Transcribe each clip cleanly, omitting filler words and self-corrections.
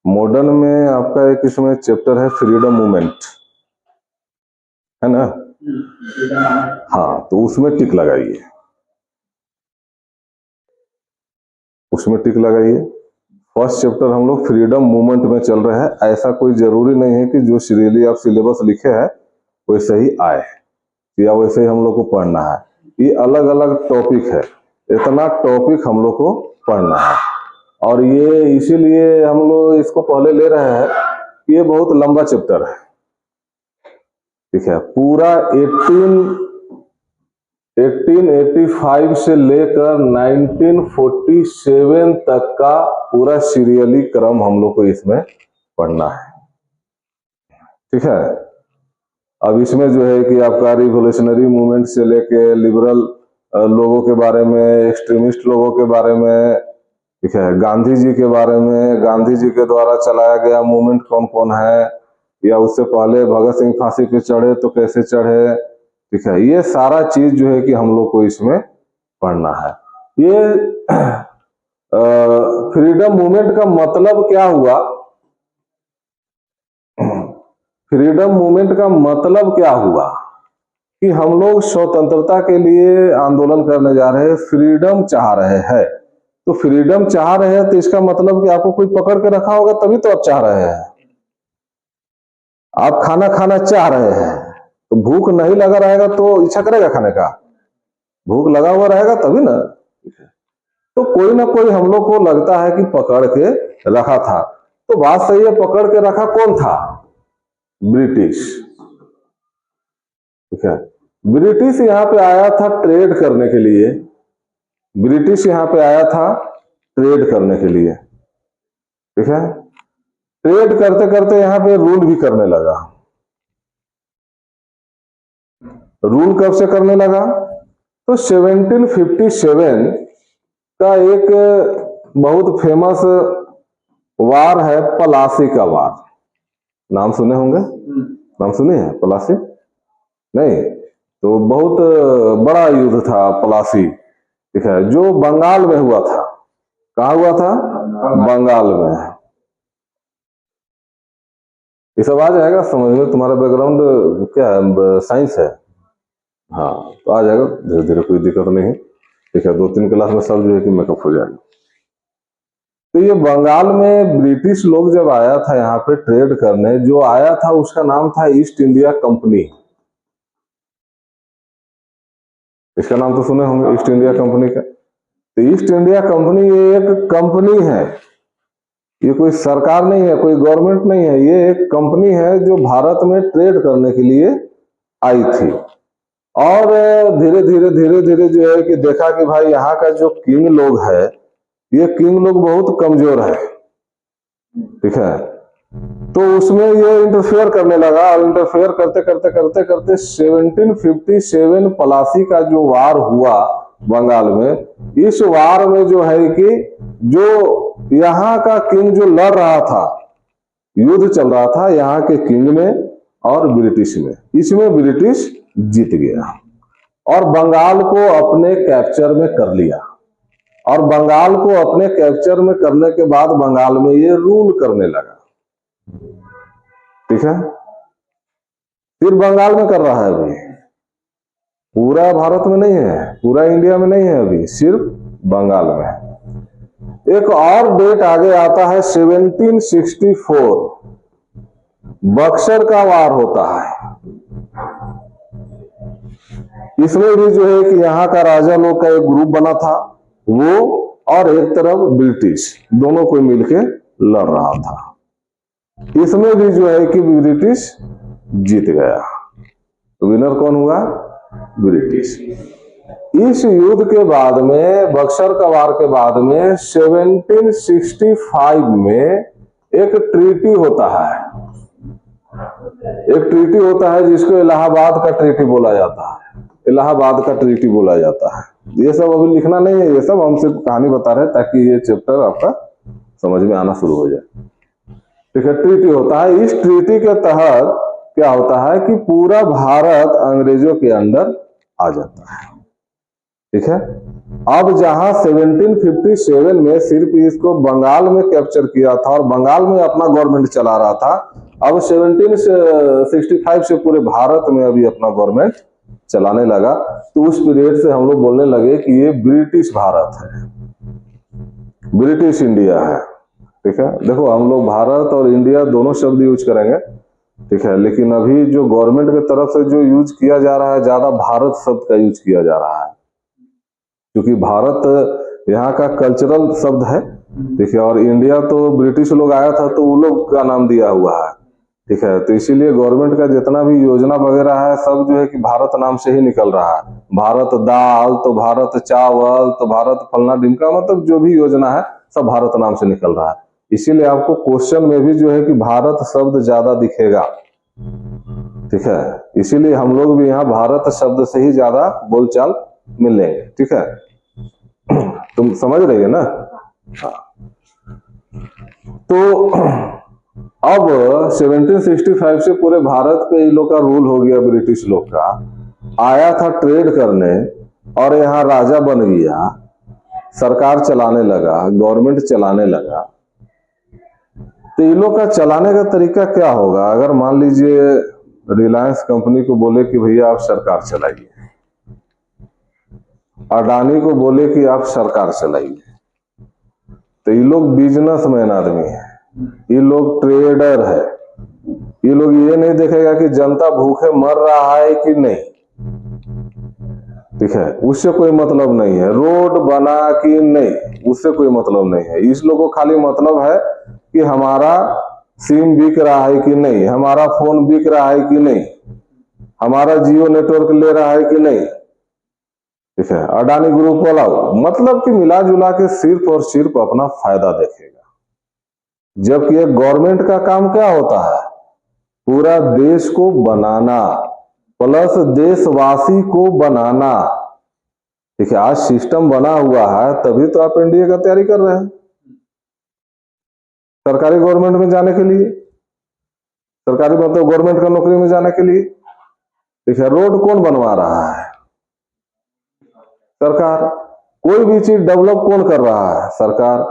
Modern में आपका एक इसमें चैप्टर है फ्रीडम मूवमेंट, है ना? हाँ, तो उसमें टिक लगाइए, उसमें टिक लगाइए। फर्स्ट चैप्टर हम लोग फ्रीडम मूवमेंट में चल रहे हैं। ऐसा कोई जरूरी नहीं है कि जो सीरियली आप सिलेबस लिखे हैं वैसे ही आए या वैसे ही हम लोग को पढ़ना है। ये अलग अलग टॉपिक है, इतना टॉपिक हम लोग को पढ़ना है। और ये इसीलिए हम लोग इसको पहले ले रहे हैं, ये बहुत लंबा चैप्टर है, ठीक है। पूरा 1885 से लेकर 1947 तक का पूरा सीरियली क्रम हम लोग को इसमें पढ़ना है, ठीक है। अब इसमें जो है कि आपका रिवोल्यूशनरी मूवमेंट से लेके लिबरल लोगों के बारे में, एक्सट्रीमिस्ट लोगों के बारे में, ठीक है, गांधी जी के बारे में, गांधी जी के द्वारा चलाया गया मूवमेंट कौन कौन है, या उससे पहले भगत सिंह फांसी पे चढ़े तो कैसे चढ़े, ठीक है। ये सारा चीज जो है कि हम लोग को इसमें पढ़ना है। ये फ्रीडम मूवमेंट का मतलब क्या हुआ? फ्रीडम मूवमेंट का मतलब क्या हुआ कि हम लोग स्वतंत्रता के लिए आंदोलन करने जा रहे हैं, फ्रीडम चाह रहे हैं। तो फ्रीडम चाह रहे हैं तो इसका मतलब कि आपको कोई पकड़ के रखा होगा तभी तो आप चाह रहे हैं। आप खाना खाना चाह रहे हैं तो भूख नहीं लगा रहेगा तो इच्छा करेगा खाने का? भूख लगा हुआ रहेगा तभी ना। तो कोई ना कोई हम लोग को लगता है कि पकड़ के रखा था। तो बात सही है, पकड़ के रखा कौन था? ब्रिटिश, ठीक है। ब्रिटिश यहाँ पे आया था ट्रेड करने के लिए, ब्रिटिश यहाँ पे आया था ट्रेड करने के लिए, ठीक है। ट्रेड करते करते यहाँ पे रूल भी करने लगा। रूल कब से करने लगा? तो 1757 का एक बहुत फेमस वार है, पलासी का वार। नाम सुने होंगे? नाम सुने हैं पलासी? नहीं? तो बहुत बड़ा युद्ध था पलासी, ठीक है, जो बंगाल में हुआ था। कहाँ हुआ था? बंगाल में। ये सब आ जाएगा समझ में, तुम्हारा बैकग्राउंड क्या है, साइंस है? हाँ, तो आ जाएगा धीरे धीरे, कोई दिक्कत नहीं है, ठीक है। 2-3 क्लास में सब जो है कि मेकअप हो जाएगा। तो ये बंगाल में ब्रिटिश लोग जब आया था यहाँ पे ट्रेड करने, जो आया था उसका नाम था ईस्ट इंडिया कंपनी। इसका नाम तो सुने होंगे, ईस्ट इंडिया कंपनी का। तो ईस्ट इंडिया कंपनी ये एक कंपनी है, ये कोई सरकार नहीं है, कोई गवर्नमेंट नहीं है, ये एक कंपनी है जो भारत में ट्रेड करने के लिए आई थी। और धीरे धीरे धीरे धीरे जो है कि देखा कि भाई यहाँ का जो किंग लोग है, ये किंग लोग बहुत कमजोर है, ठीक है। तो उसमें ये इंटरफेयर करने लगा, और इंटरफेयर करते करते करते करते 1757 पलासी का जो वार हुआ बंगाल में, इस वार में जो है कि जो यहाँ का किंग जो लड़ रहा था, युद्ध चल रहा था यहाँ के किंग में और ब्रिटिश में, इसमें ब्रिटिश जीत गया और बंगाल को अपने कैप्चर में कर लिया। और बंगाल को अपने कैप्चर में करने के बाद बंगाल में ये रूल करने लगा, ठीक है। फिर बंगाल में कर रहा है, अभी पूरा भारत में नहीं है, पूरा इंडिया में नहीं है, अभी सिर्फ बंगाल में है। एक और डेट आगे आता है 1764, बक्सर का वार होता है। इसमें भी जो है कि यहाँ का राजा लोग का एक ग्रुप बना था, वो और एक तरफ ब्रिटिश, दोनों को मिलके लड़ रहा था। इसमें भी जो है कि ब्रिटिश जीत गया। तो विनर कौन हुआ? ब्रिटिश। इस युद्ध के बाद में, बक्सर का वार के बाद में 1765 में एक ट्रीटी होता है, एक ट्रीटी होता है जिसको इलाहाबाद का ट्रीटी बोला जाता है, इलाहाबाद का ट्रीटी बोला जाता है। ये सब अभी लिखना नहीं है, ये सब हम सिर्फ कहानी बता रहे हैं ताकि ये चैप्टर आपका समझ में आना शुरू हो जाए, ठीक है। ट्रीटी होता है, इस ट्रीटी के तहत क्या होता है कि पूरा भारत अंग्रेजों के अंडर आ जाता है, ठीक है। अब जहां 1757 में सिर्फ इसको बंगाल में कैप्चर किया था और बंगाल में अपना गवर्नमेंट चला रहा था, अब 1765 से पूरे भारत में अभी अपना गवर्नमेंट चलाने लगा। तो उस पीरियड से हम लोग बोलने लगे कि ये ब्रिटिश भारत है, ब्रिटिश इंडिया है। ठीक है, देखो हम लोग भारत और इंडिया दोनों शब्द यूज करेंगे, ठीक है, लेकिन अभी जो गवर्नमेंट की तरफ से जो यूज किया जा रहा है, ज्यादा भारत शब्द का यूज किया जा रहा है, क्योंकि भारत यहाँ का कल्चरल शब्द है। ठीक है, और इंडिया तो ब्रिटिश लोग आया था तो वो लोग का नाम दिया हुआ है। ठीक है, तो इसीलिए गवर्नमेंट का जितना भी योजना वगैरह है सब जो है कि भारत नाम से ही निकल रहा है। भारत दाल तो भारत चावल तो भारत फलना ढिमका, मतलब जो भी योजना है सब भारत नाम से निकल रहा है। इसीलिए आपको क्वेश्चन में भी जो है कि भारत शब्द ज्यादा दिखेगा। ठीक है, इसीलिए हम लोग भी यहाँ भारत शब्द से ही ज्यादा बोलचाल मिलेंगे। ठीक है, तुम समझ रही है ना। तो अब 1765 से पूरे भारत पे इन लोग का रूल हो गया, ब्रिटिश लोग का आया था ट्रेड करने और यहाँ राजा बन गया, सरकार चलाने लगा, गवर्नमेंट चलाने लगा। तो इन लोग का चलाने का तरीका क्या होगा? अगर मान लीजिए रिलायंस कंपनी को बोले कि भैया आप सरकार चलाइए, अडानी को बोले कि आप सरकार चलाइए, तो ये लोग बिजनेसमैन आदमी है, ये लोग ट्रेडर है, ये लोग ये नहीं देखेगा कि जनता भूखे मर रहा है कि नहीं। ठीक है, उससे कोई मतलब नहीं है। रोड बना कि नहीं, उससे कोई मतलब नहीं है। इस लोगों को खाली मतलब है कि हमारा सिम बिक रहा है कि नहीं, हमारा फोन बिक रहा है कि नहीं, हमारा जियो नेटवर्क ले रहा है कि नहीं। ठीक है, अडानी ग्रुप वाला मतलब कि मिला जुला के सिर्फ और सिर्फ अपना फायदा देखेगा। जबकि एक गवर्नमेंट का काम क्या होता है? पूरा देश को बनाना प्लस देशवासी को बनाना। ठीक है, आज सिस्टम बना हुआ है तभी तो आप एनडीए का तैयारी कर रहे हैं सरकारी गवर्नमेंट में जाने के लिए, सरकारी मतलब गवर्नमेंट का नौकरी में जाने के लिए। ठीक है, रोड कौन बनवा रहा है? सरकार। कोई भी चीज डेवलप कौन कर रहा है? सरकार।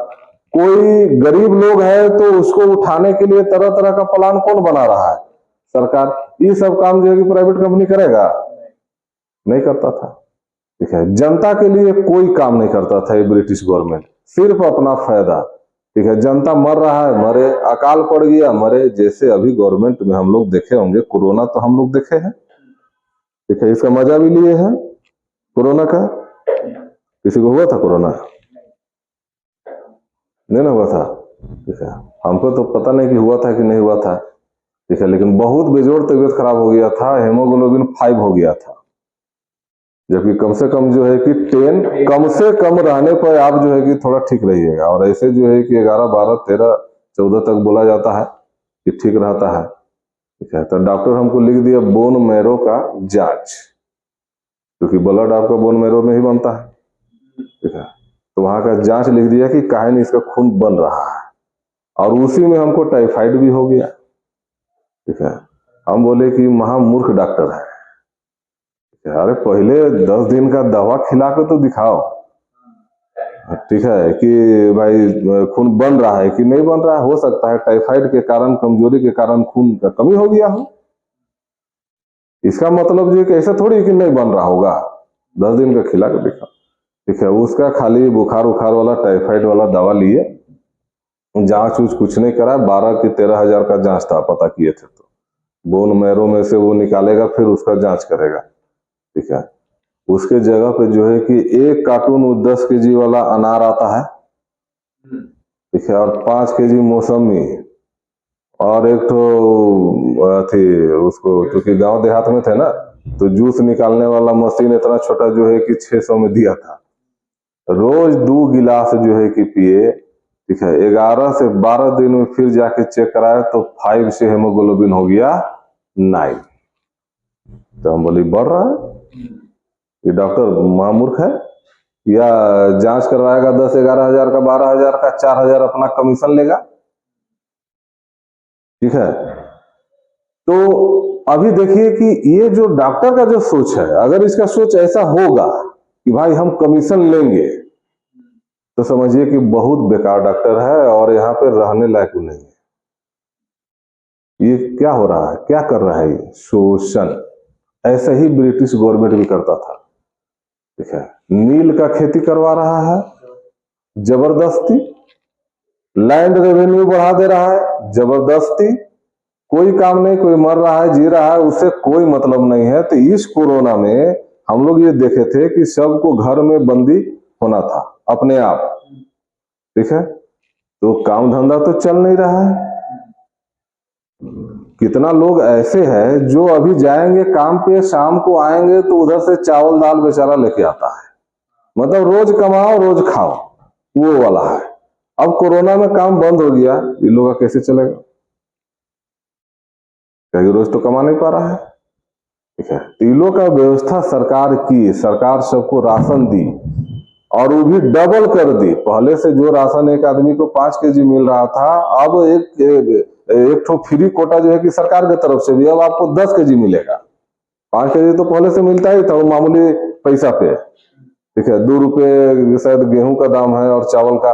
कोई गरीब लोग है तो उसको उठाने के लिए तरह तरह का प्लान कौन बना रहा है? सरकार। ये सब काम जो है कि प्राइवेट कंपनी करेगा? नहीं करता था। ठीक है, जनता के लिए कोई काम नहीं करता था ये ब्रिटिश गवर्नमेंट, सिर्फ अपना फायदा। ठीक है, जनता मर रहा है मरे, अकाल पड़ गया मरे, जैसे अभी गवर्नमेंट में हम लोग देखे होंगे, कोरोना तो हम लोग देखे हैं। ठीक है, इसका मजा भी लिए हैं कोरोना का। किसी को हुआ था कोरोना? नहीं ना हुआ था। ठीक है, हमको तो पता नहीं कि हुआ था कि नहीं हुआ था। ठीक है, लेकिन बहुत बेजोड़ तबीयत खराब हो गया था, हेमोग्लोबिन 5 हो गया था, जबकि कम से कम जो है कि 10 कम से कम रहने पर आप जो है कि थोड़ा ठीक रहिएगा, और ऐसे जो है कि 11, 12, 13, 14 तक बोला जाता है कि ठीक रहता है। ठीक है, तो डॉक्टर हमको लिख दिया बोन मैरो का जांच, क्योंकि ब्लड आपका बोन मैरो में ही बनता है। ठीक है, तो वहां का जांच लिख दिया कि काहे नहीं इसका खून बन रहा है, और उसी में हमको टाइफाइड भी हो गया। ठीक है, हम बोले कि महामूर्ख डॉक्टर है। अरे पहले 10 दिन का दवा खिला के तो दिखाओ। ठीक है, कि भाई खून बन रहा है कि नहीं बन रहा है। हो सकता है टाइफाइड के कारण, कमजोरी के कारण खून का कमी हो गया हो, इसका मतलब जो कि ऐसा थोड़ी कि नहीं बन रहा होगा। 10 दिन का खिला के दिखाओ। ठीक है, उसका खाली बुखार उखार वाला टाइफाइड वाला दवा लिए, जांच उच कुछ नहीं करा। 12 की 13 हजार का जांच था, पता किए थे तो बोन मैरो में से वो निकालेगा, फिर उसका जांच करेगा। ठीक है, उसके जगह पे जो है कि 1 कार्टून 10 केजी वाला अनार आता है। ठीक है, और 5 केजी मौसमी, और एक तो थी उसको, क्योंकि गांव देहात में थे ना, तो जूस निकालने वाला मशीन इतना छोटा जो है कि 600 में दिया था। रोज 2 गिलास जो है कि पिए। ठीक है, 11 से 12 दिन में फिर जाके चेक कराया तो 5 से हेमोग्लोबिन हो गया 9। तो हम बोली बढ़ रहा है, ये डॉक्टर महामूर्ख है, या जांच करवाएगा 10-11 हजार का, 12 हजार का, 4 हजार अपना कमीशन लेगा। ठीक है, तो अभी देखिए कि ये जो डॉक्टर का जो सोच है, अगर इसका सोच ऐसा होगा कि भाई हम कमीशन लेंगे, तो समझिए कि बहुत बेकार डॉक्टर है और यहाँ पे रहने लायक नहीं है। ये क्या हो रहा है, क्या कर रहा है ये शोषण। ऐसा ही ब्रिटिश गवर्नमेंट भी करता था, ठीक है। नील का खेती करवा रहा है जबरदस्ती, लैंड रेवेन्यू बढ़ा दे रहा है जबरदस्ती, कोई काम नहीं, कोई मर रहा है जी रहा है, उससे कोई मतलब नहीं है। तो इस कोरोना में हम लोग ये देखे थे कि सबको घर में बंदी होना था अपने आप, ठीक है। तो काम धंधा तो चल नहीं रहा है। कितना लोग ऐसे हैं जो अभी जाएंगे काम पे, शाम को आएंगे तो उधर से चावल दाल बेचारा लेके आता है, मतलब रोज कमाओ रोज खाओ, वो वाला है। अब कोरोना में काम बंद हो गया, ये लोग का कैसे चलेगा, क्योंकि रोज तो कमा नहीं पा रहा है, ठीक है। तीनों का व्यवस्था सरकार की, सरकार सबको राशन दी और वो भी डबल कर दी। पहले से जो राशन एक आदमी को 5 केजी मिल रहा था, अब एक ठो फ्री कोटा जो है कि सरकार की तरफ से भी अब आपको 10 केजी मिलेगा। 5 केजी तो पहले से मिलता ही था, वो मामूली पैसा पे, ठीक है। 2 रुपये शायद गेहूं का दाम है और चावल का,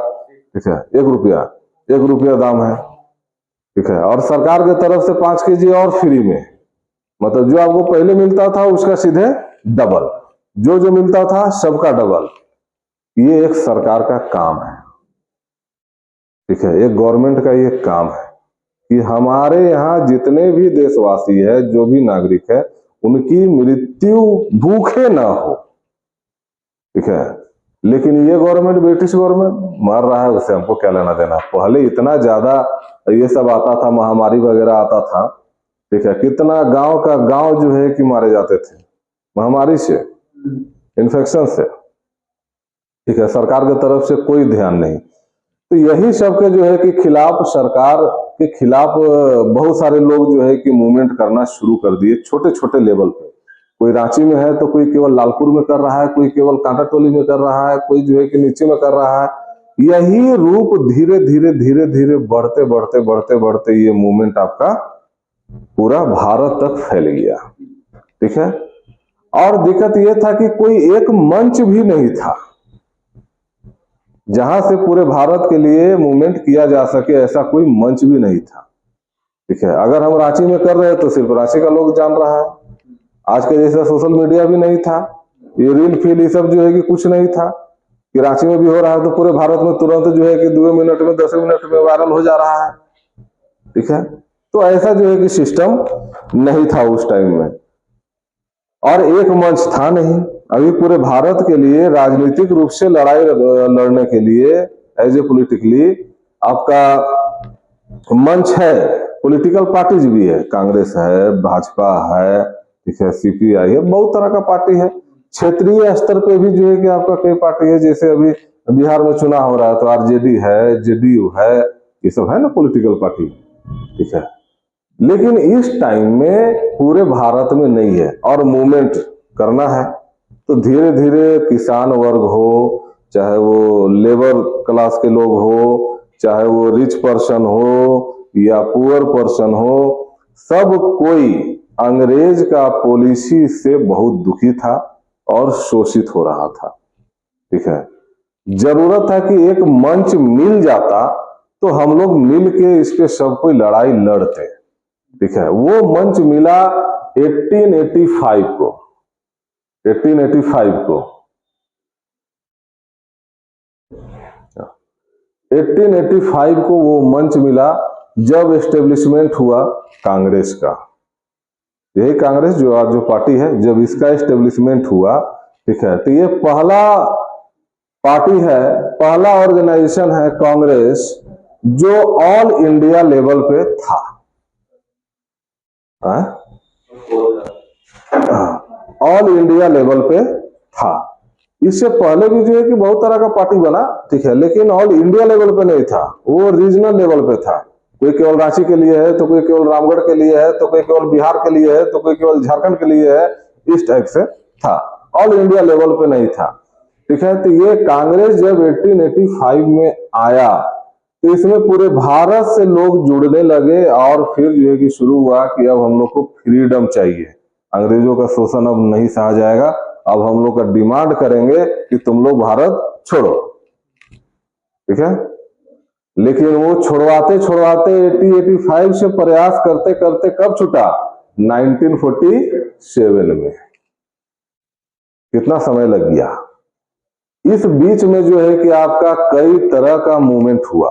ठीक है, 1 रुपया दाम है, ठीक है। और सरकार की तरफ से 5 केजी और फ्री में, मतलब जो आपको पहले मिलता था उसका सीधे डबल, जो मिलता था सबका डबल। ये एक सरकार का काम है, ठीक है, एक गवर्नमेंट का ये काम है कि हमारे यहाँ जितने भी देशवासी है, जो भी नागरिक है, उनकी मृत्यु भूखे ना हो, ठीक है। लेकिन ये गवर्नमेंट, ब्रिटिश गवर्नमेंट मर रहा है, उससे हमको क्या लेना देना। पहले इतना ज्यादा ये सब आता था, महामारी वगैरह आता था, ठीक है। कितना गांव का गांव जो है कि मारे जाते थे महामारी से, इन्फेक्शन से, ठीक है। सरकार की तरफ से कोई ध्यान नहीं। तो यही सब के जो है कि खिलाफ, सरकार के खिलाफ बहुत सारे लोग जो है कि मूवमेंट करना शुरू कर दिए, छोटे छोटे लेवल पे। कोई रांची में है तो कोई केवल लालपुर में कर रहा है, कोई केवल कांटाटोली में कर रहा है, कोई जो है कि नीचे में कर रहा है। यही रूप धीरे धीरे धीरे धीरे बढ़ते बढ़ते बढ़ते बढ़ते ये मूवमेंट आपका पूरा भारत तक फैल गया, ठीक है। और दिक्कत यह था कि कोई एक मंच भी नहीं था जहां से पूरे भारत के लिए मूवमेंट किया जा सके, ऐसा कोई मंच भी नहीं था, ठीक है। अगर हम रांची में कर रहे हैं तो सिर्फ रांची का लोग जान रहा है। आज के जैसा सोशल मीडिया भी नहीं था, ये रील फील ये सब जो है कि कुछ नहीं था कि रांची में भी हो रहा है तो पूरे भारत में तुरंत जो है कि 2 मिनट में 10 मिनट में वायरल हो जा रहा है, ठीक है। तो ऐसा जो है कि सिस्टम नहीं था उस टाइम में, और एक मंच था नहीं। अभी पूरे भारत के लिए राजनीतिक रूप से लड़ाई लड़ने के लिए एज ए पॉलिटिकली आपका मंच है, पॉलिटिकल पार्टीज भी है, कांग्रेस है, भाजपा है, ठीक है, सीपीआई है, बहुत तरह का पार्टी है। क्षेत्रीय स्तर पे भी जो है कि आपका कई पार्टी है, जैसे अभी बिहार में चुनाव हो रहा है तो आरजेडी है, जेडीयू है, ये सब है ना पॉलिटिकल पार्टी, ठीक है। लेकिन इस टाइम में पूरे भारत में नहीं है और मूवमेंट करना है तो धीरे धीरे किसान वर्ग हो, चाहे वो लेबर क्लास के लोग हो, चाहे वो रिच पर्सन हो या पुअर पर्सन हो, सब कोई अंग्रेज का पॉलिसी से बहुत दुखी था और शोषित हो रहा था, ठीक है। जरूरत था कि एक मंच मिल जाता तो हम लोग मिल के इस पे सब कोई लड़ाई लड़ते, ठीक है। वो मंच मिला 1885 को, 1885 को 1885 को वो मंच मिला जब एस्टेब्लिशमेंट हुआ कांग्रेस का। यही कांग्रेस जो पार्टी है, जब इसका एस्टेब्लिशमेंट हुआ, ठीक है, तो ये पहला पार्टी है, पहला ऑर्गेनाइजेशन है कांग्रेस जो ऑल इंडिया लेवल पे था। ऑल इंडिया लेवल पे था। इससे पहले भी जो है कि बहुत तरह का पार्टी बना, ठीक है, लेकिन ऑल इंडिया लेवल पे नहीं था, वो रीजनल लेवल पे था। कोई केवल रांची के लिए है, तो कोई केवल रामगढ़ के लिए है, तो कोई केवल बिहार के लिए है, तो कोई केवल झारखंड के लिए है, इस टाइप से था, ऑल इंडिया लेवल पे नहीं था, ठीक है। तो ये कांग्रेस जब 1885 में आया तो इसमें पूरे भारत से लोग जुड़ने लगे और फिर जो है कि शुरू हुआ कि अब हम लोग को फ्रीडम चाहिए, अंग्रेजों का शोषण अब नहीं सहा जाएगा, अब हम लोग का डिमांड करेंगे कि तुम लोग भारत छोड़ो, ठीक है। लेकिन वो छुड़वाते छुड़वाते 80-85 से प्रयास करते करते कब छूटा, 1947 में। कितना समय लग गया। इस बीच में जो है कि आपका कई तरह का मूवमेंट हुआ,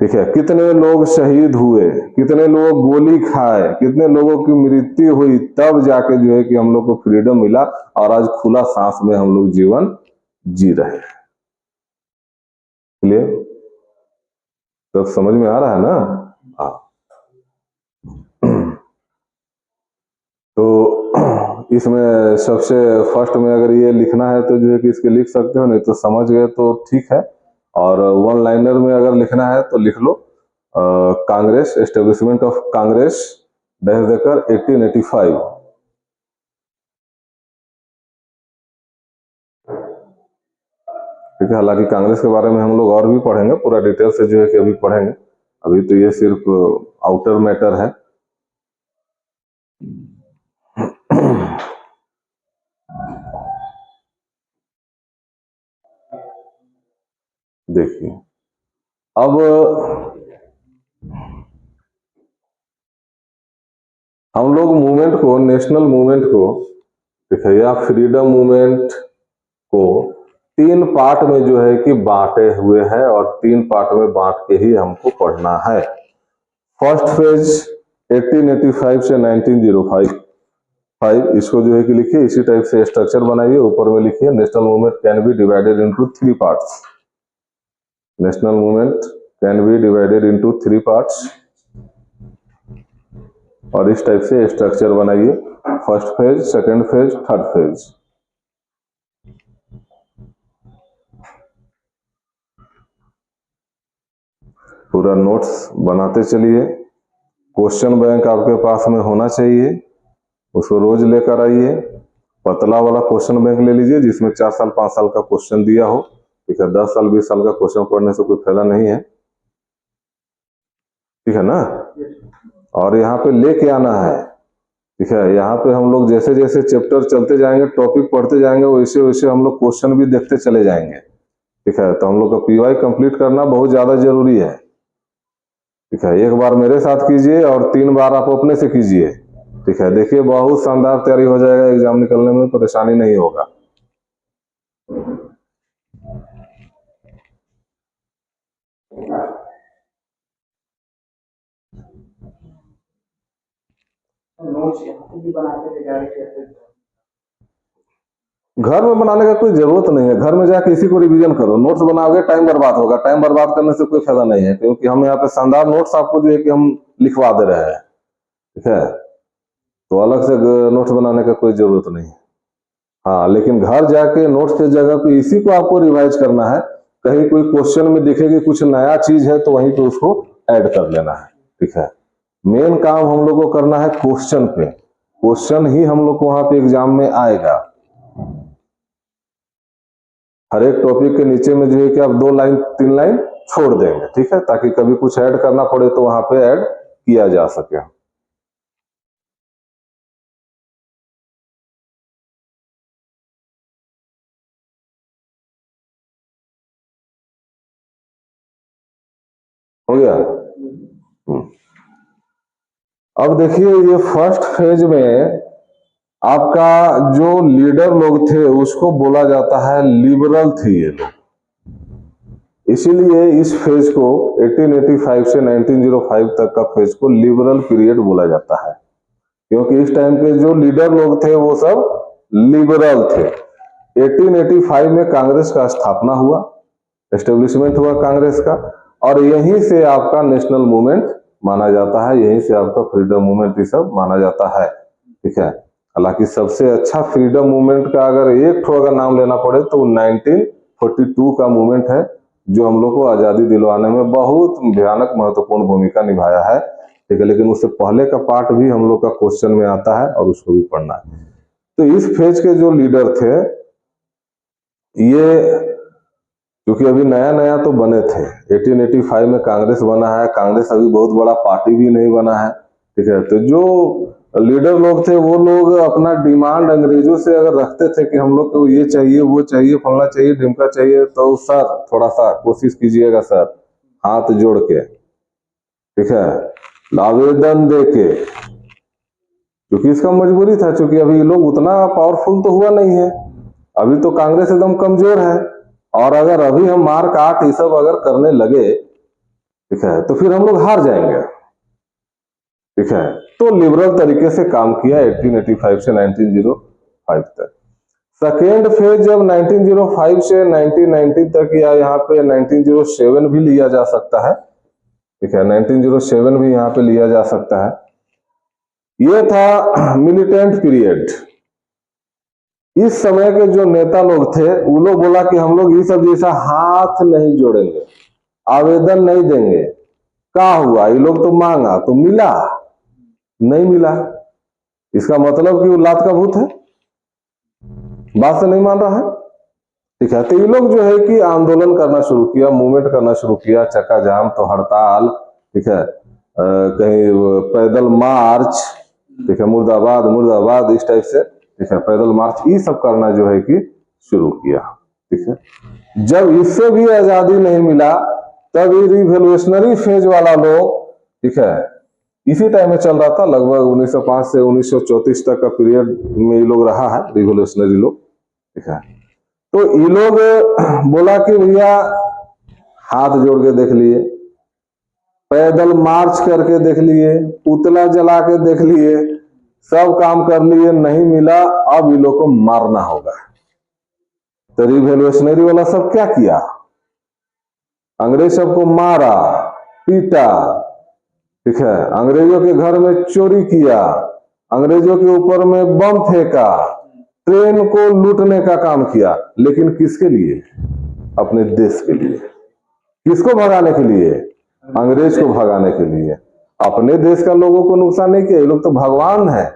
ठीक है। कितने लोग शहीद हुए, कितने लोग गोली खाए, कितने लोगों की मृत्यु हुई, तब जाके जो है कि हम लोग को फ्रीडम मिला और आज खुला सांस में हम लोग जीवन जी रहे हैं। क्लियर? तो समझ में आ रहा है ना? तो इसमें सबसे फर्स्ट में अगर ये लिखना है तो जो है कि इसके लिख सकते हो, नहीं तो समझ गए तो ठीक है। और वन लाइनर में अगर लिखना है तो लिख लो Congress, establishment of Congress dash देकर 1885। ठीक है। हालांकि कांग्रेस के बारे में हम लोग और भी पढ़ेंगे, पूरा डिटेल से जो है कि अभी पढ़ेंगे। अभी तो ये सिर्फ आउटर मैटर है। देखिए अब हम लोग मूवमेंट को, नेशनल मूवमेंट को, ठीक है, या फ्रीडम मूवमेंट को 3 पार्ट में जो है कि बांटे हुए हैं और 3 पार्ट में बांट के ही हमको पढ़ना है। फर्स्ट फेज 1885 से 1905, इसको जो है कि लिखिए, इसी टाइप से स्ट्रक्चर बनाइए। ऊपर में लिखिए national movement can be divided into 3 parts. National movement can be divided into 3 parts, और इस टाइप से स्ट्रक्चर बनाइए। First phase, second phase, third phase. पूरा नोट्स बनाते चलिए। क्वेश्चन बैंक आपके पास में होना चाहिए, उसको रोज लेकर आइए। पतला वाला क्वेश्चन बैंक ले लीजिए जिसमें 4 साल 5 साल का क्वेश्चन दिया हो, ठीक है। 10 साल 20 साल का क्वेश्चन पढ़ने से कोई फायदा नहीं है, ठीक है ना। और यहाँ पे लेके आना है, ठीक है। यहाँ पे हम लोग जैसे जैसे चैप्टर चलते जाएंगे, टॉपिक पढ़ते जाएंगे, वैसे वैसे हम लोग क्वेश्चन भी देखते चले जाएंगे, ठीक है। तो हम लोग का पीवाई कंप्लीट करना बहुत ज्यादा जरूरी है, ठीक है। एक बार मेरे साथ कीजिए और 3 बार आप अपने से कीजिए, ठीक है। देखिए बहुत शानदार तैयारी हो जाएगा, एग्जाम निकलने में परेशानी नहीं होगा। घर में बनाने का कोई जरूरत नहीं है। घर में जाके इसी को रिवीजन करो। नोट्स बनाओगे टाइम बर्बाद होगा, टाइम बर्बाद करने से कोई फायदा नहीं है, क्योंकि हम यहाँ पे शानदार नोट्स आपको जो है कि हम लिखवा दे रहे हैं, ठीक है। तो अलग से नोट्स बनाने का कोई जरूरत नहीं है। हाँ, लेकिन घर जाके नोट्स की जगह पे इसी को आपको रिवाइज करना है। कहीं कोई क्वेश्चन में दिखेगी कुछ नया चीज है तो वहीं पे उसको ऐड कर लेना है, ठीक है। मेन काम हम लोग को करना है क्वेश्चन पे। क्वेश्चन ही हम लोग को वहां पे एग्जाम में आएगा। हर एक टॉपिक के नीचे में जो है कि आप 2 लाइन 3 लाइन छोड़ देंगे, ठीक है, ताकि कभी कुछ ऐड करना पड़े तो वहां पे ऐड किया जा सके। हो गया। अब देखिए ये फर्स्ट फेज में आपका जो लीडर लोग थे उसको बोला जाता है लिबरल थे ये लोग। इसीलिए इस फेज को 1885 से 1905 तक का फेज को लिबरल पीरियड बोला जाता है, क्योंकि इस टाइम के जो लीडर लोग थे वो सब लिबरल थे। 1885 में कांग्रेस का स्थापना हुआ, एस्टेब्लिशमेंट हुआ कांग्रेस का, और यहीं से आपका नेशनल मूवमेंट माना जाता है, यहीं से आपका फ्रीडम मूवमेंट ये सब माना जाता है, ठीक है। हालांकि सबसे अच्छा फ्रीडम मूवमेंट का अगर एक ठो अगर नाम लेना पड़े तो 1942 का मूवमेंट है, जो हम लोग को आजादी दिलवाने में बहुत भयानक महत्वपूर्ण भूमिका निभाया है, ठीक है। लेकिन उससे पहले का पार्ट भी हम लोग का क्वेश्चन में आता है और उसको भी पढ़ना है। तो इस फेज के जो लीडर थे ये, क्योंकि अभी नया नया तो बने थे, 1885 में कांग्रेस बना है, कांग्रेस अभी बहुत बड़ा पार्टी भी नहीं बना है, ठीक है। तो जो लीडर लोग थे वो लोग अपना डिमांड अंग्रेजों से अगर रखते थे कि हम लोग को ये चाहिए वो चाहिए फलना चाहिए ढिमका चाहिए, तो सर थोड़ा सा कोशिश कीजिएगा सर, हाथ जोड़ के, ठीक है, आवेदन दे के, क्योंकि इसका मजबूरी था, क्योंकि अभी ये लोग उतना पावरफुल तो हुआ नहीं है, अभी तो कांग्रेस एकदम कमजोर है, और अगर अभी हम मार काट ये सब अगर करने लगे, ठीक है, तो फिर हम लोग हार जाएंगे, ठीक है। तो लिबरल तरीके से काम किया 1885 से 1905 तक। सेकेंड फेज जब 1905 से 1990 तक, या यहाँ पे 1907 भी लिया जा सकता है, ठीक है, 1907 भी यहाँ पे लिया जा सकता है, ये था मिलिटेंट पीरियड। इस समय के जो नेता लोग थे वो लोग बोला कि हम लोग ये सब जैसा हाथ नहीं जोड़ेंगे, आवेदन नहीं देंगे। क्या हुआ, ये लोग तो मांगा तो मिला नहीं मिला, इसका मतलब कि वो लात का भूत है, बात से नहीं मान रहा है, ठीक है। तो ये लोग जो है कि आंदोलन करना शुरू किया, मूवमेंट करना शुरू किया, चक्का जाम तो हड़ताल, ठीक है, कहीं पैदल मार्च, ठीक है, मुर्दाबाद मुर्दाबाद इस टाइप से, ठीक है, पैदल मार्च, ये सब करना जो है कि शुरू किया, ठीक है। जब इससे भी आजादी नहीं मिला तब ये रिवॉल्यूशनरी फेज वाला लोग, ठीक है, इसी टाइम में चल रहा था, लगभग 1905 से 1934 तक का पीरियड में ये लोग रहा है रिवॉल्यूशनरी लोग, ठीक है। तो ये लोग बोला कि भैया हाथ जोड़ के देख लिए, पैदल मार्च करके देख लिए, पुतला जला के देख लिए, सब काम कर लिए, नहीं मिला, अब ये लोग को मारना होगा। तो रिवॉल्यूशनरी वाला सब क्या किया, अंग्रेज सबको मारा पीटा, ठीक है, अंग्रेजों के घर में चोरी किया, अंग्रेजों के ऊपर में बम फेंका, ट्रेन को लूटने का काम किया, लेकिन किसके लिए, अपने देश के लिए। किसको भगाने के लिए, अंग्रेज को भगाने के लिए, अपने देश का लोगों को नुकसान नहीं किया। ये लोग तो भगवान है,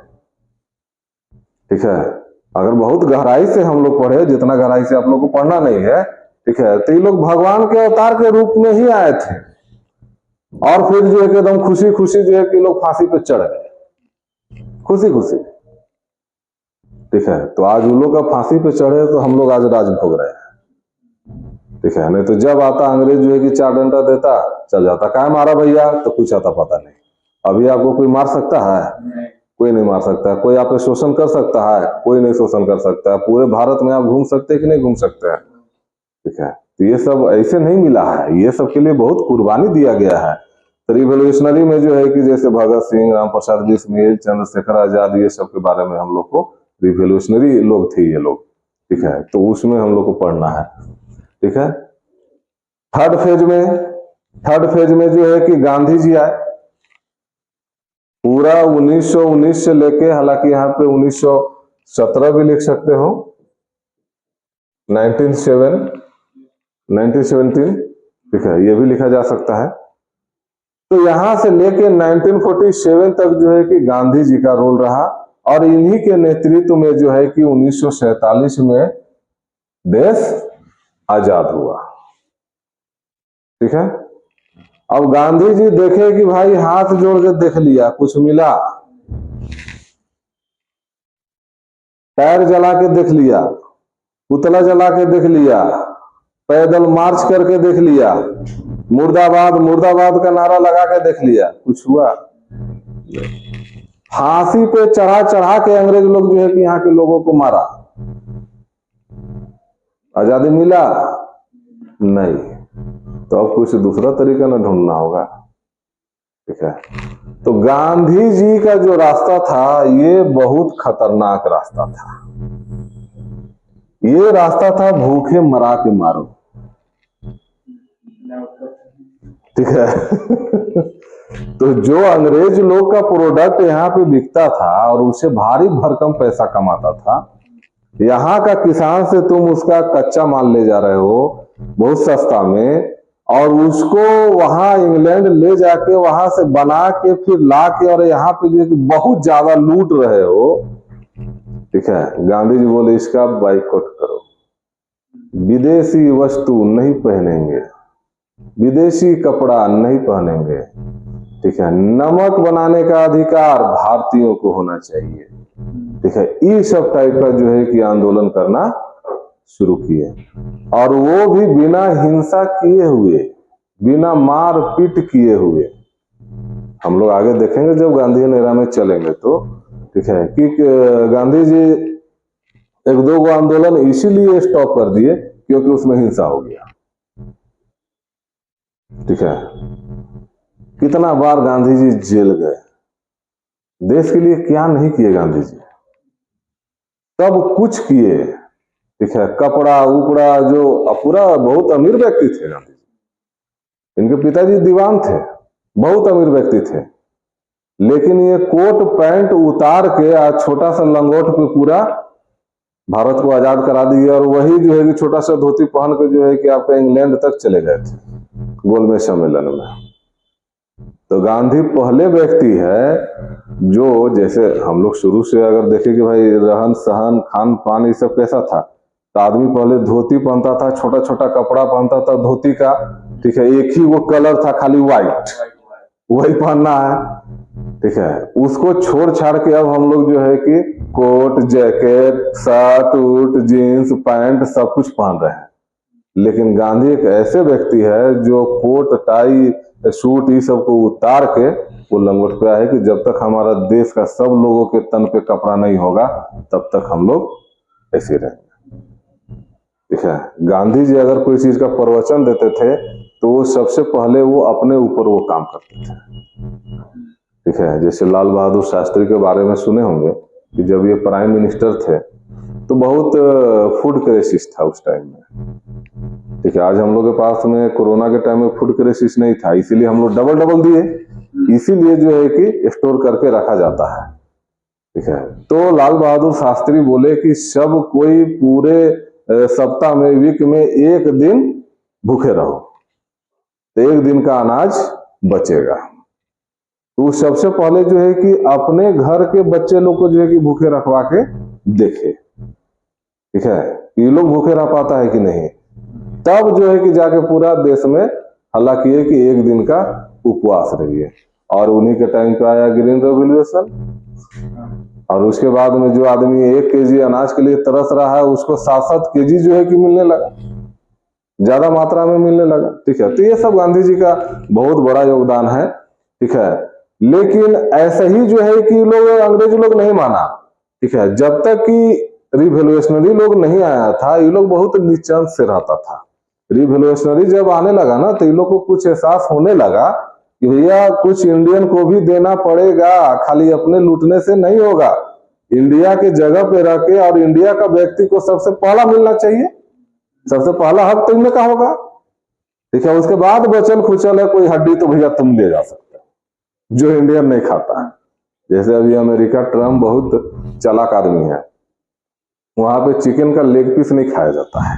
ठीक है। अगर बहुत गहराई से हम लोग पढ़े, जितना गहराई से आप लोग को पढ़ना नहीं है, ठीक है, तो ये लोग भगवान के अवतार के रूप में ही आए थे, और फिर जो है कि एकदम खुशी खुशी जो है कि लोग फांसी पे चढ़ गए, खुशी खुशी, ठीक है। तो आज उन लोग का फांसी पे चढ़े तो हम लोग आज राज भोग रहे हैं, ठीक है। नहीं तो जब आता अंग्रेज जो है कि 4 डंडा देता चल जाता, क्या मारा भैया, तो कुछ आता पता नहीं। अभी आपको कोई मार सकता है, कोई नहीं मार सकता। कोई आप पे शोषण कर सकता है, कोई नहीं शोषण कर सकता। पूरे भारत में आप घूम सकते हैं कि नहीं घूम सकते हैं, ठीक है। तो ये सब ऐसे नहीं मिला है, ये सब के लिए बहुत कुर्बानी दिया गया है। तो रिवॉल्यूशनरी में जो है कि जैसे भगत सिंह, राम प्रसाद बिस्मिल, चंद्रशेखर आजाद, ये सब के बारे में हम लोग को, रिवॉल्यूशनरी लोग थे ये लोग, ठीक है, तो उसमें हम लोग को पढ़ना है, ठीक है। थर्ड फेज में जो है कि गांधी जी आए, पूरा 1919 से लेके, हालांकि यहाँ पे 1917 भी लिख सकते हो, 1917, ठीक है, ये भी लिखा जा सकता है। तो यहां से लेके 1947 तक जो है कि गांधी जी का रोल रहा, और इन्हीं के नेतृत्व में जो है कि 1947 में देश आजाद हुआ, ठीक है। अब गांधी जी देखे कि भाई हाथ जोड़ के देख लिया, कुछ मिला, टायर जला के देख लिया, पुतला जला के देख लिया, पैदल मार्च करके देख लिया, मुर्दाबाद मुर्दाबाद का नारा लगा के देख लिया, कुछ हुआ। फांसी पे चढ़ा चढ़ा के अंग्रेज लोग जो है कि यहाँ के लोगों को मारा, आजादी मिला नहीं। तो अब कुछ दूसरा तरीका ना ढूंढना होगा, ठीक है। तो गांधी जी का जो रास्ता था ये बहुत खतरनाक रास्ता था, ये रास्ता था भूखे मरा के मारो, ठीक है। तो जो अंग्रेज लोग का प्रोडक्ट यहाँ पे बिकता था और उससे भारी भरकम पैसा कमाता था, यहाँ का किसान से तुम उसका कच्चा माल ले जा रहे हो बहुत सस्ता में, और उसको वहां इंग्लैंड ले जाके वहां से बना के फिर ला के और यहाँ पे जो है कि बहुत ज्यादा लूट रहे हो, ठीक है। गांधी जी बोले इसका बाइकआउट करो, विदेशी वस्तु नहीं पहनेंगे, विदेशी कपड़ा नहीं पहनेंगे, ठीक है, नमक बनाने का अधिकार भारतीयों को होना चाहिए, ठीक है, ये सब टाइप का जो है कि आंदोलन करना शुरू किए, और वो भी बिना हिंसा किए हुए, बिना मार पीट किए हुए। हम लोग आगे देखेंगे जब गांधी एरा में चलेंगे तो, ठीक है, कि गांधी जी एक दो गो आंदोलन इसीलिए स्टॉप कर दिए क्योंकि उसमें हिंसा हो गया, ठीक है। कितना बार गांधी जी जेल गए, देश के लिए क्या नहीं किए गांधी जी, सब कुछ किए, ठीक है। कपड़ा उपड़ा जो पूरा, बहुत अमीर व्यक्ति थे गांधी जी, इनके पिताजी दीवान थे, बहुत अमीर व्यक्ति थे, लेकिन ये कोट पैंट उतार के आज छोटा सा लंगोट पे पूरा भारत को आजाद करा दिए, और वही जो है कि छोटा सा धोती पहन के जो है कि आपका इंग्लैंड तक चले गए थे गोलमेज सम्मेलन में। तो गांधी पहले व्यक्ति है जो, जैसे हम लोग शुरू से अगर देखें कि भाई रहन सहन खान पान ये सब कैसा था, तो आदमी पहले धोती पहनता था, छोटा छोटा कपड़ा पहनता था धोती का, ठीक है, एक ही वो कलर था खाली व्हाइट, वही पहनना है, ठीक है। उसको छोड़ छाड़ के अब हम लोग जो है कि कोट जैकेट शर्ट उट जीन्स पैंट सब कुछ पहन रहे हैं, लेकिन गांधी एक ऐसे व्यक्ति है जो कोट टाई सूट ये सब को उतार के वो लंगोट पे आए कि जब तक हमारा देश का सब लोगों के तन पे कपड़ा नहीं होगा तब तक हम लोग ऐसे रहेंगे, ठीक है। गांधी जी अगर कोई चीज का प्रवचन देते थे तो वो सबसे पहले वो अपने ऊपर वो काम करते थे, ठीक है। जैसे लाल बहादुर शास्त्री के बारे में सुने होंगे कि जब ये प्राइम मिनिस्टर थे तो बहुत फूड क्राइसिस था उस टाइम में, ठीक है। आज हम लोग के पास में कोरोना के टाइम में फूड क्राइसिस नहीं था, इसीलिए हम लोग डबल डबल दिए, इसीलिए जो है कि स्टोर करके रखा जाता है, ठीक है। तो लाल बहादुर शास्त्री बोले कि सब कोई पूरे सप्ताह में वीक में एक दिन भूखे रहो तो एक दिन का अनाज बचेगा। तो सबसे पहले जो है कि अपने घर के बच्चे लोग को जो है कि भूखे रखवा के देखे, ठीक है, ये लोग भूखे रह पाता है कि नहीं, तब जो है कि जाके पूरा देश में हल्ला किए कि एक दिन का उपवास रहिए, और उन्हीं के टाइम पे आया ग्रीन रेवोल्यूशन, और उसके बाद में जो आदमी 1 केजी अनाज के लिए तरस रहा है उसको 7-7 केजी जो है कि मिलने लगा, ज्यादा मात्रा में मिलने लगा, ठीक है। तो ये सब गांधी जी का बहुत बड़ा योगदान है, ठीक है। लेकिन ऐसे ही जो है कि लोग अंग्रेज लोग नहीं माना, ठीक है, जब तक कि रिवोल्यूशनरी लोग नहीं आया था, ये लोग बहुत नीचान से रहता था। रिवोल्यूशनरी जब आने लगा ना तो ये लोग को कुछ एहसास होने लगा कि भैया कुछ इंडियन को भी देना पड़ेगा, खाली अपने लूटने से नहीं होगा, इंडिया के जगह पे रह के और इंडिया का व्यक्ति को सबसे पहला मिलना चाहिए, सबसे पहला हक तुमने का होगा, ठीक है। उसके बाद बचल खुचल है कोई हड्डी तो भैया तुम ले जा सकते हो जो इंडियन नहीं खाता है। जैसे अभी अमेरिका ट्रम्प बहुत चालाक आदमी है, वहां पे चिकन का लेग पीस नहीं खाया जाता है,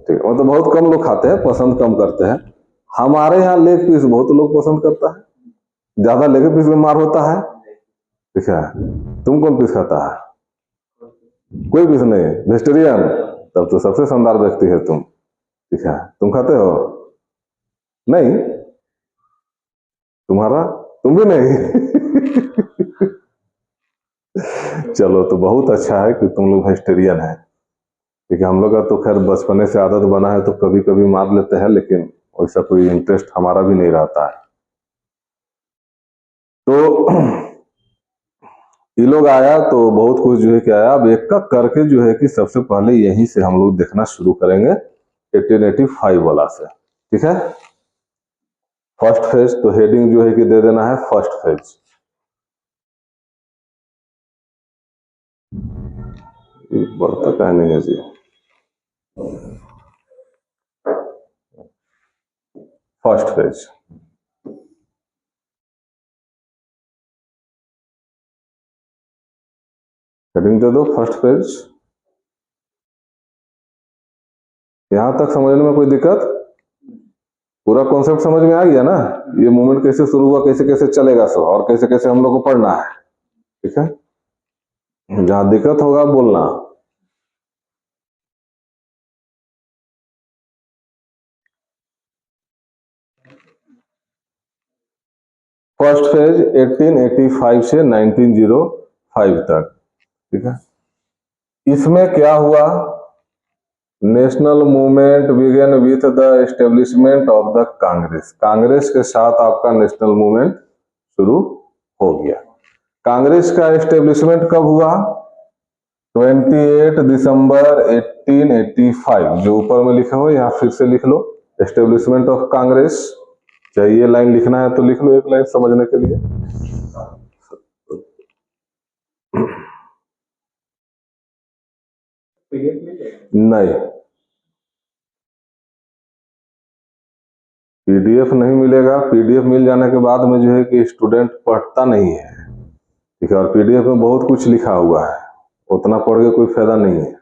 ठीक है, मतलब बहुत कम लोग खाते हैं, पसंद कम करते हैं। हमारे यहाँ लेग पीस बहुत लोग पसंद करता है, ज्यादा लेग पीस बीमार होता है, ठीक है। तुम कौन पीस खाता है? कोई पीस नहीं, वेजिटेरियन, तब तो सबसे शानदार व्यक्ति है तुम, ठीक है। तुम खाते हो? नहीं, तुम्हारा तुम भी नहीं चलो तो बहुत अच्छा है कि तुम लोग वेजिटेरियन है, ठीक है। हम लोग का तो खैर बचपने से आदत बना है तो कभी कभी मार लेते हैं, लेकिन वैसा कोई इंटरेस्ट हमारा भी नहीं रहता है। तो ये लोग आया तो बहुत कुछ जो है कि आया, अब एक का करके जो है कि सबसे पहले यहीं से हम लोग देखना शुरू करेंगे 1885 वाला से, ठीक है। फर्स्ट फेज तो हेडिंग जो है कि दे देना है फर्स्ट फेज, बढ़ता क्या नहीं है जी, फर्स्ट फेज हेडिंग दे दो फर्स्ट पेज। यहां तक समझने में कोई दिक्कत? पूरा कॉन्सेप्ट समझ में आ गया ना, ये मूवमेंट कैसे शुरू हुआ, कैसे कैसे चलेगा सो, और कैसे कैसे हम लोग को पढ़ना है, ठीक है। जहां दिक्कत होगा बोलना। फर्स्ट फेज 1885 से 1905 तक, ठीक है। इसमें क्या हुआ, national movement began with the establishment of the Congress. Congress के साथ आपका नेशनल मूवमेंट शुरू हो गया। कांग्रेस का एस्टेब्लिशमेंट कब हुआ, 28 दिसंबर 1885, जो ऊपर में लिखा हो यहाँ फिर से लिख लो, एस्टेब्लिशमेंट ऑफ कांग्रेस। चाहे ये लाइन लिखना है तो लिख लो, एक लाइन समझने के लिए। नहीं, पीडीएफ नहीं मिलेगा। पीडीएफ मिल जाने के बाद में जो है कि स्टूडेंट पढ़ता नहीं है, ठीक है। और पीडीएफ में बहुत कुछ लिखा हुआ है, उतना पढ़ के कोई फायदा नहीं है।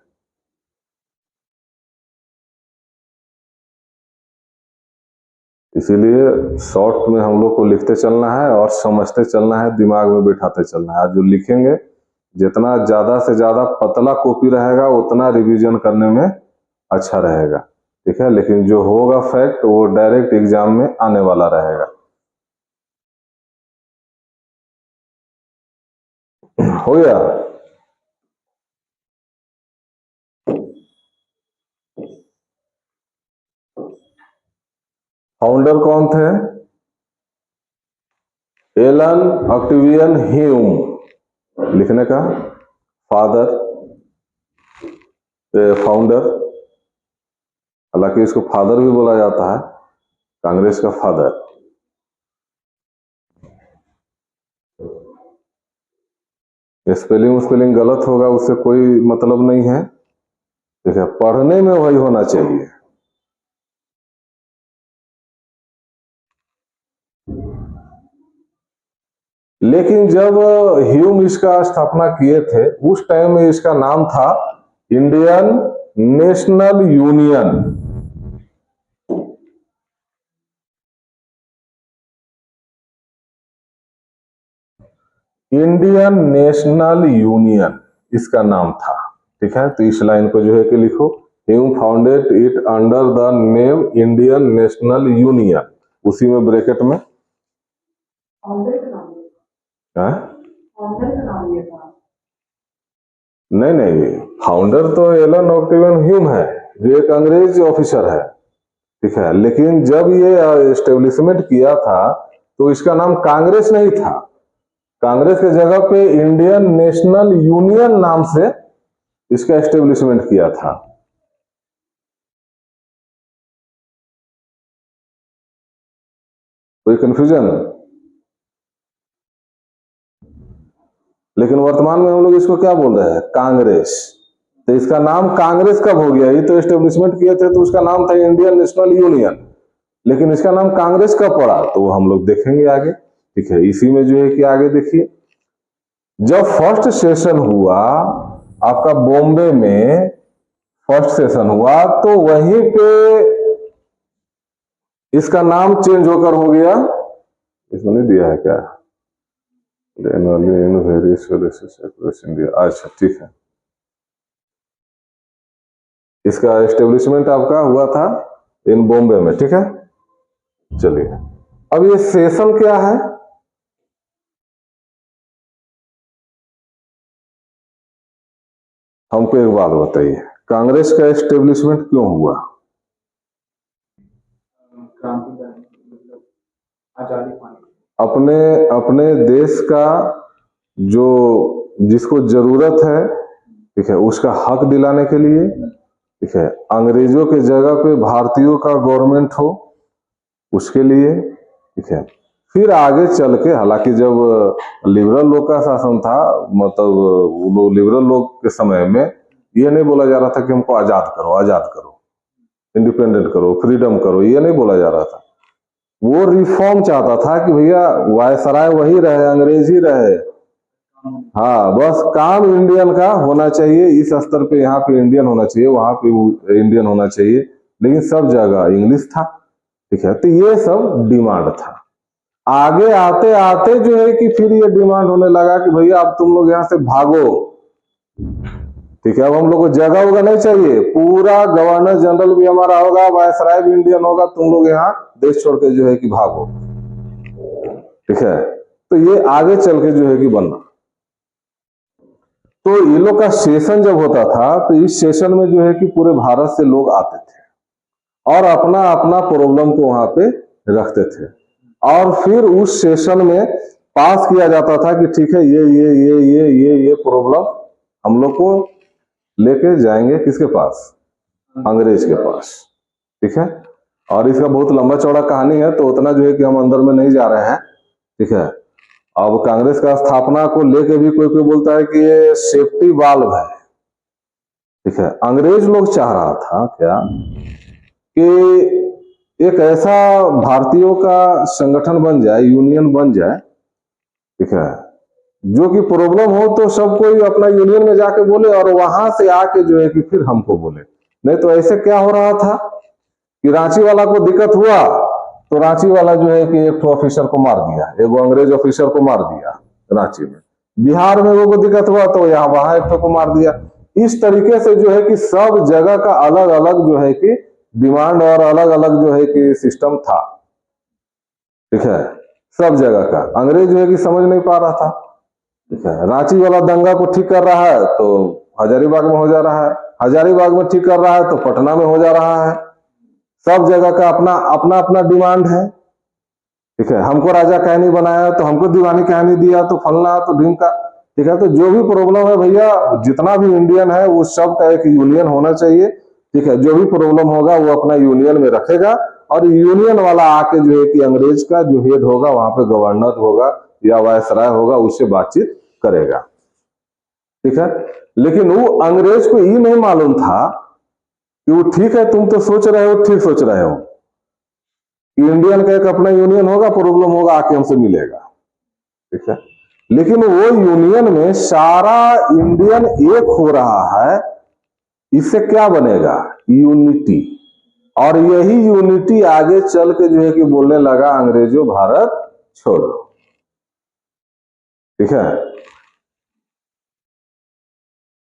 इसीलिए शॉर्ट में हम लोग को लिखते चलना है और समझते चलना है, दिमाग में बिठाते चलना है। आज जो लिखेंगे, जितना ज्यादा से ज्यादा पतला कॉपी रहेगा उतना रिवीजन करने में अच्छा रहेगा, ठीक है। लेकिन जो होगा फैक्ट वो डायरेक्ट एग्जाम में आने वाला रहेगा। हो गया। फाउंडर कौन थे, एलन ऑक्टेवियन ह्यूम, लिखने का फादर, फाउंडर। हालांकि इसको फादर भी बोला जाता है, कांग्रेस का फादर। स्पेलिंग गलत होगा उससे कोई मतलब नहीं है, ठीक है। पढ़ने में वही होना चाहिए। लेकिन जब ह्यूम इसका स्थापना किए थे उस टाइम में इसका नाम था Indian national union. Indian national union इसका नाम था, ठीक है। तो इस लाइन को जो है कि लिखो, Hume founded it under the name Indian national union, उसी में ब्रैकेट में नहीं, फाउंडर तो एलन ऑक्टेवियन ह्यूम है, जो एक अंग्रेज ऑफिसर है, ठीक है। लेकिन जब ये एस्टेब्लिशमेंट किया था तो इसका नाम कांग्रेस नहीं था, कांग्रेस के जगह पे इंडियन नेशनल यूनियन नाम से इसका एस्टेब्लिशमेंट किया था। कोई कंफ्यूजन? लेकिन वर्तमान में हम लोग इसको क्या बोल रहे हैं, कांग्रेस। तो इसका नाम कांग्रेस कब हो गया, ये तो एस्टेब्लिशमेंट किए थे तो उसका नाम था इंडियन नेशनल यूनियन, लेकिन इसका नाम कांग्रेस कब पड़ा तो वो हम लोग देखेंगे आगे, ठीक है। इसी में जो है कि आगे देखिए, जब फर्स्ट सेशन हुआ आपका बॉम्बे में, फर्स्ट सेशन हुआ तो वहीं पे इसका नाम चेंज होकर हो गया, इसमें नहीं दिया है क्या, इंडिया। अच्छा ठीक है, इसका एस्टेब्लिशमेंट आपका हुआ था इन बॉम्बे में, ठीक है। चलिए, अब ये सेशन क्या है, हमको एक बात बताइए, कांग्रेस का एस्टेब्लिशमेंट क्यों हुआ? अपने अपने देश का जो जिसको जरूरत है, ठीक है, उसका हक दिलाने के लिए, ठीक है। अंग्रेजों के जगह पे भारतीयों का गवर्नमेंट हो उसके लिए, ठीक है। फिर आगे चल के, हालांकि जब लिबरल लोग का शासन था, मतलब वो लोग लिबरल लोग के समय में ये नहीं बोला जा रहा था कि हमको आजाद करो, इंडिपेंडेंट करो, फ्रीडम करो, ये नहीं बोला जा रहा था। वो रिफॉर्म चाहता था कि भैया वायसराय वही रहे, अंग्रेज ही रहे, हाँ, बस काम इंडियन का होना चाहिए, इस स्तर पे यहाँ पे इंडियन होना चाहिए, वहां पे इंडियन होना चाहिए, लेकिन सब जगह इंग्लिश था, ठीक है। तो ये सब डिमांड था। आगे आते आते जो है कि फिर ये डिमांड होने लगा कि भैया अब तुम लोग यहाँ से भागो, ठीक है। अब हम लोग को जगह होगा नहीं चाहिए, पूरा गवर्नर जनरल भी हमारा होगा, वायसराय भी इंडियन होगा, तुम लोग यहाँ देश छोड़ के जो है कि भागो, ठीक है। तो ये आगे चल के जो है कि बनना, तो ये लोग का सेशन जब होता था तो इस सेशन में जो है कि पूरे भारत से लोग आते थे और अपना अपना प्रॉब्लम को वहां पे रखते थे और फिर उस सेशन में पास किया जाता था कि ठीक है ये प्रॉब्लम हम लोग को लेके जाएंगे किसके पास, अंग्रेज के पास। ठीक है। और इसका बहुत लंबा चौड़ा कहानी है तो उतना जो है कि हम अंदर में नहीं जा रहे हैं। ठीक है। अब कांग्रेस का स्थापना को लेके भी कोई कोई बोलता है कि ये सेफ्टी वाल्व है। ठीक है। अंग्रेज लोग चाह रहा था क्या कि एक ऐसा भारतीयों का संगठन बन जाए, यूनियन बन जाए, ठीक है, जो कि प्रॉब्लम हो तो सब कोई अपना यूनियन में जाके बोले और वहां से आके जो है कि फिर हमको बोले। नहीं तो ऐसे क्या हो रहा था कि रांची वाला को दिक्कत हुआ तो रांची वाला जो है कि एक ऑफिसर को मार दिया, एक अंग्रेज ऑफिसर को मार दिया रांची में। बिहार में वो को दिक्कत हुआ तो यहाँ वहां एक को मार दिया। इस तरीके से जो है कि सब जगह का अलग अलग जो है कि डिमांड और अलग अलग जो है कि सिस्टम था। ठीक है। सब जगह का अंग्रेज जो है कि समझ नहीं पा रहा था। ठीक है। रांची वाला दंगा को ठीक कर रहा है तो हजारीबाग में हो जा रहा है, हजारीबाग में ठीक कर रहा है तो पटना में हो जा रहा है। सब जगह का अपना अपना अपना डिमांड है। ठीक है। हमको राजा कहनी बनाया तो हमको दीवानी कहनी दिया तो फलना तो ढीमका। ठीक है। तो जो भी प्रॉब्लम है भैया, जितना भी इंडियन है वो सब का एक यूनियन होना चाहिए। ठीक है। जो भी प्रॉब्लम होगा वो अपना यूनियन में रखेगा और यूनियन वाला आके जो है कि अंग्रेज का जो हेड होगा वहां पे गवर्नर होगा या वायसराय होगा, उससे बातचीत करेगा। ठीक है। लेकिन वो अंग्रेज को ये नहीं मालूम था कि वो ठीक है, तुम तो सोच रहे हो, ठीक सोच रहे हो, इंडियन का एक अपना यूनियन होगा, प्रॉब्लम होगा आके हमसे मिलेगा। ठीक है। लेकिन वो यूनियन में सारा इंडियन एक हो रहा है, इससे क्या बनेगा, यूनिटी। और यही यूनिटी आगे चल के जो है कि बोलने लगा अंग्रेजों भारत छोड़ो। ठीक है।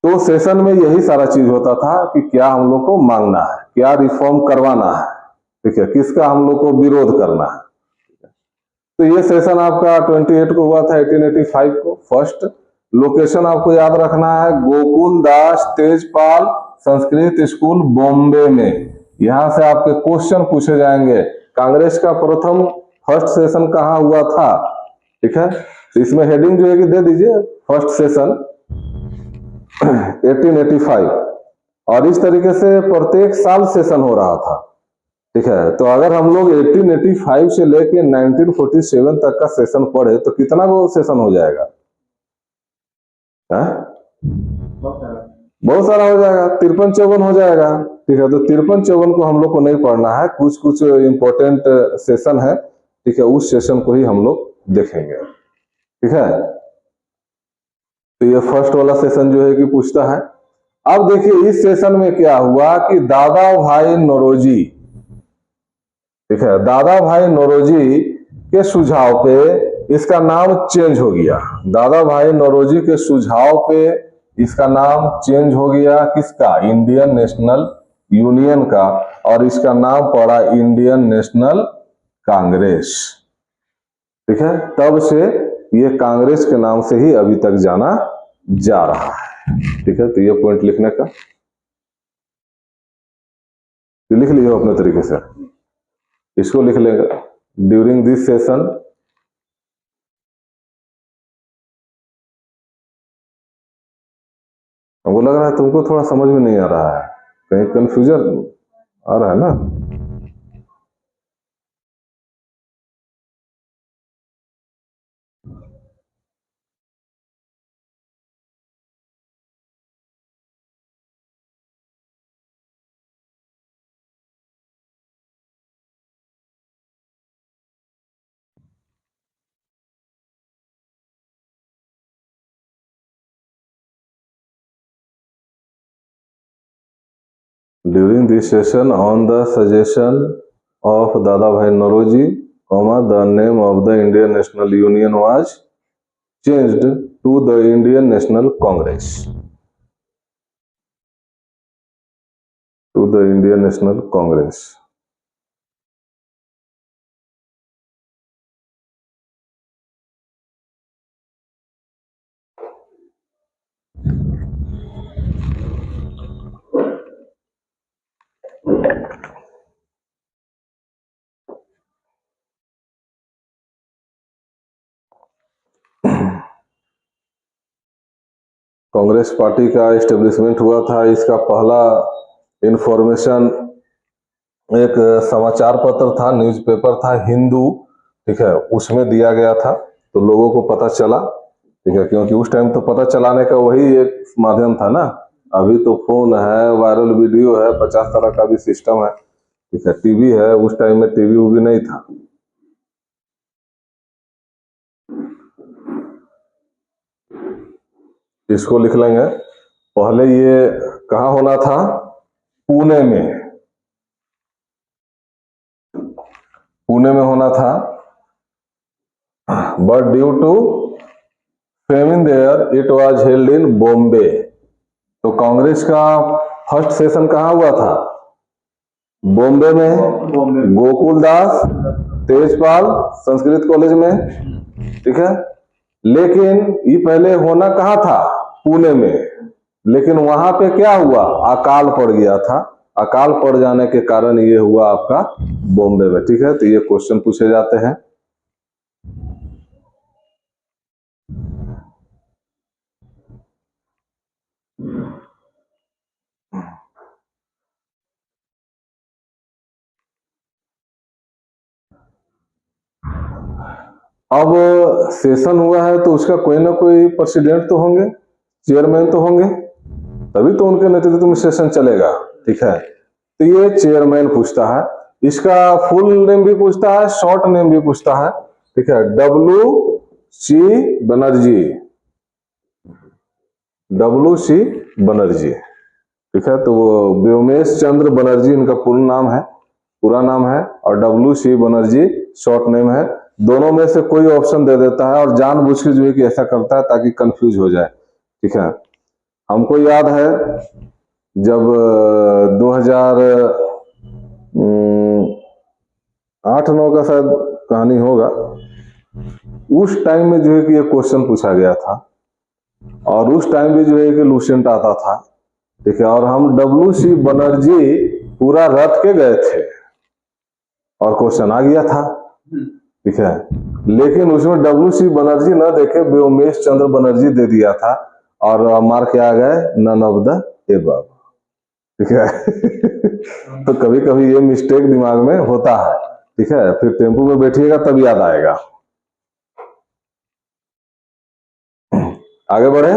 तो सेशन में यही सारा चीज होता था कि क्या हम लोग को मांगना है, क्या रिफॉर्म करवाना है। ठीक है। किसका हम लोग को विरोध करना है। तो ये सेशन आपका 28 को हुआ था, 1885 को। फर्स्ट लोकेशन आपको याद रखना है, गोकुल दास तेजपाल संस्कृत स्कूल बॉम्बे में। यहां से आपके क्वेश्चन पूछे जाएंगे। कांग्रेस का प्रथम फर्स्ट सेशन कहाँ हुआ था। ठीक है। तो इसमें हेडिंग जो है कि दे दीजिए, फर्स्ट सेशन 1885। और इस तरीके से प्रत्येक साल सेशन हो रहा था। ठीक है। तो अगर हम लोग 1885 से लेके 1947 तक का सेशन पढ़े तो कितना वो सेशन हो जाएगा, है? बहुत सारा हो जाएगा, 53-54 हो जाएगा। ठीक है। तो 53-54 को हम लोग को नहीं पढ़ना है, कुछ कुछ इंपॉर्टेंट सेशन है। ठीक है। उस सेशन को ही हम लोग देखेंगे। ठीक है। तो ये फर्स्ट वाला सेशन जो है कि पूछता है। अब देखिए इस सेशन में क्या हुआ कि दादा भाई नौरोजी, ठीक है, दादा भाई नौरोजी के सुझाव पे इसका नाम चेंज हो गया। दादा भाई नौरोजी के सुझाव पे इसका नाम चेंज हो गया, किसका, इंडियन नेशनल यूनियन का। और इसका नाम पड़ा इंडियन नेशनल कांग्रेस। ठीक है। तब से ये कांग्रेस के नाम से ही अभी तक जाना जा रहा है। ठीक है। तो ये पॉइंट लिखने का लिख लियो अपने तरीके से, इसको लिख लेगा ड्यूरिंग दिस सेशन। हमको लग रहा है तुमको थोड़ा समझ में नहीं आ रहा है, कहीं कंफ्यूजन आ रहा है ना। During this session, on the suggestion of Dadabhai Nauroji, the name of the Indian National Union was changed to the Indian National Congress. To the Indian National Congress. Congress party का एस्टेब्लिशमेंट हुआ था। इसका पहला information एक समाचार पत्र था, newspaper था, हिंदू, ठीक है, उसमें दिया गया था, तो लोगों को पता चला, ठीक है, क्योंकि उस टाइम तो पता चलाने का वही एक माध्यम था ना। अभी तो फोन है, वायरल वीडियो है, 50 तरह का भी सिस्टम है, ठीक है, टीवी है। उस टाइम में टीवी भी नहीं था। इसको लिख लेंगे। पहले ये कहाँ होना था? पुणे में, पुणे में होना था, but due to famine there it was held in Bombay. तो कांग्रेस का फर्स्ट सेशन कहाँ हुआ था? बॉम्बे में, गोकुल दास तेजपाल संस्कृत कॉलेज में, ठीक है। लेकिन ये पहले होना कहाँ था? पुणे में। लेकिन वहां पे क्या हुआ? अकाल पड़ गया था। अकाल पड़ जाने के कारण ये हुआ आपका बॉम्बे में, ठीक है। तो ये क्वेश्चन पूछे जाते हैं। अब सेशन हुआ है तो उसका कोई ना कोई प्रेसिडेंट तो होंगे, चेयरमैन तो होंगे, तभी तो उनके नेतृत्व में सेशन चलेगा, ठीक है। तो ये चेयरमैन पूछता है। इसका फुल नेम भी पूछता है, शॉर्ट नेम भी पूछता है, ठीक है। WC बनर्जी, WC बनर्जी, ठीक है। तो वो व्योमेश चंद्र बनर्जी इनका पूरा नाम है, और WC बनर्जी शॉर्ट नेम है। दोनों में से कोई ऑप्शन दे देता है, और जानबूझ के जो है कि ऐसा करता है ताकि कंफ्यूज हो जाए, ठीक है। हमको याद है जब 2008-9 का शायद कहानी होगा, उस टाइम में जो है कि ये क्वेश्चन पूछा गया था, और उस टाइम भी जो है कि लूसेंट आता था, ठीक है। और हम WC बनर्जी पूरा रट के गए थे, और क्वेश्चन आ गया था, ठीक है। लेकिन उसमें WC बनर्जी न देखे व्योमेश चंद्र बनर्जी दे दिया था, और मार के आ गए नन ऑफ द एबव, ठीक है। तो कभी कभी ये मिस्टेक दिमाग में होता है, ठीक है। फिर टेम्पो में बैठिएगा तब याद आएगा। आगे बढ़े।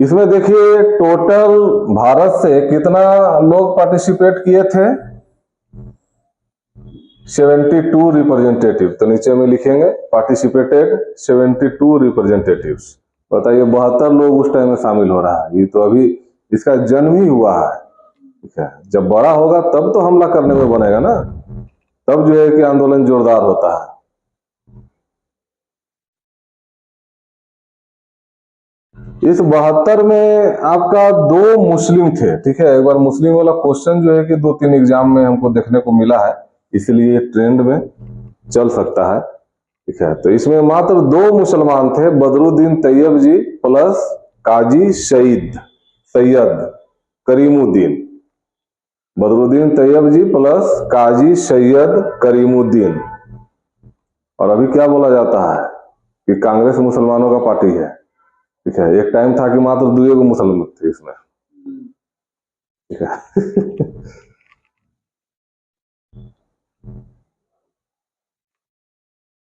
इसमें देखिए टोटल भारत से कितना लोग पार्टिसिपेट किए थे? 72 रिप्रेजेंटेटिव। तो नीचे में लिखेंगे पार्टिसिपेटेड 72 रिप्रेजेंटेटिव्स। बताइए 72 लोग उस टाइम में शामिल हो रहा है। ये तो अभी इसका जन्म ही हुआ है, ठीक है। जब बड़ा होगा तब तो हमला करने में बनेगा ना, तब जो है कि आंदोलन जोरदार होता है। इस 72 में आपका 2 मुस्लिम थे, ठीक है। एक बार मुस्लिम वाला क्वेश्चन जो है कि 2-3 एग्जाम में हमको देखने को मिला है, इसलिए ट्रेंड में चल सकता है, ठीक है। तो इसमें मात्र 2 मुसलमान थे, बदरुद्दीन तैयब जी प्लस काजी सैयद करीमुद्दीन। बदरुद्दीन तैयब जी प्लस काजी सैयद करीमुद्दीन। और अभी क्या बोला जाता है कि कांग्रेस मुसलमानों का पार्टी है, ठीक है। एक टाइम था कि मात्र 2 मुसलमान थे इसमें, ठीक है।